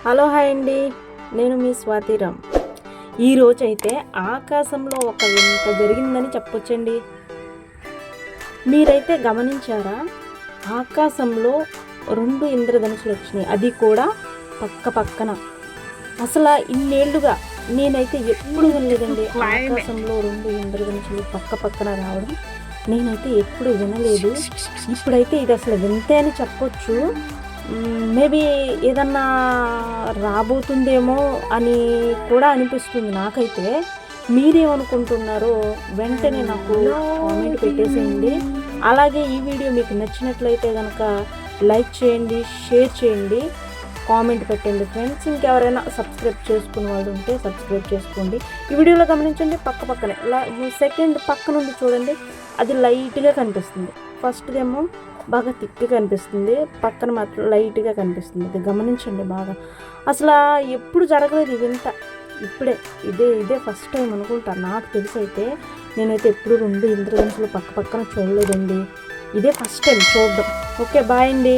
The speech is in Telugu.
హలో హాయ్ అండి, నేను మీ స్వాతిరామ్. ఈరోజైతే ఆకాశంలో ఒక వింత జరిగిందని చెప్పొచ్చండి. మీరైతే గమనించారా? ఆకాశంలో 2 ఇంద్రధనుసులు వచ్చినాయి, అది కూడా పక్క పక్కన. అసలు ఇన్నేళ్లుగా నేనైతే ఎప్పుడు వినలేదండి ఆకాశంలో 2 ఇంద్రధనుసులు పక్క పక్కన రావడం. నేనైతే ఎప్పుడు వినలేదు. ఇప్పుడైతే ఇది అసలు వింతే అని చెప్పొచ్చు. మేబీ ఏదన్నా రాబోతుందేమో అని కూడా అనిపిస్తుంది నాకైతే. మీరేమనుకుంటున్నారో వెంటనే నాకు కామెంట్ పెట్టేసేయండి. అలాగే ఈ వీడియో మీకు నచ్చినట్లయితే కనుక లైక్ చేయండి, షేర్ చేయండి, కామెంట్ పెట్టండి ఫ్రెండ్స్. ఇంకెవరైనా సబ్స్క్రైబ్ చేసుకునే వాళ్ళు ఉంటే సబ్స్క్రైబ్ చేసుకోండి. ఈ వీడియోలో గమనించండి, పక్క పక్కనే సెకండ్ పక్క నుండి చూడండి, అది లైట్గా కనిపిస్తుంది. ఫస్ట్దేమో బాగా థిక్గా కనిపిస్తుంది, పక్కన మాత్రం లైట్గా కనిపిస్తుంది. అది గమనించండి బాగా. అసలు ఎప్పుడు జరగలేదు ఇదంత, ఇదే ఫస్ట్ టైం అనుకుంటా నాకు తెలిసి. అయితే నేనైతే ఎప్పుడు 2 ఇంద్రధనుసులు పక్క పక్కన చూడలేదండి, ఇదే ఫస్ట్ టైం చూడడం. ఓకే, బాయ్ అండి.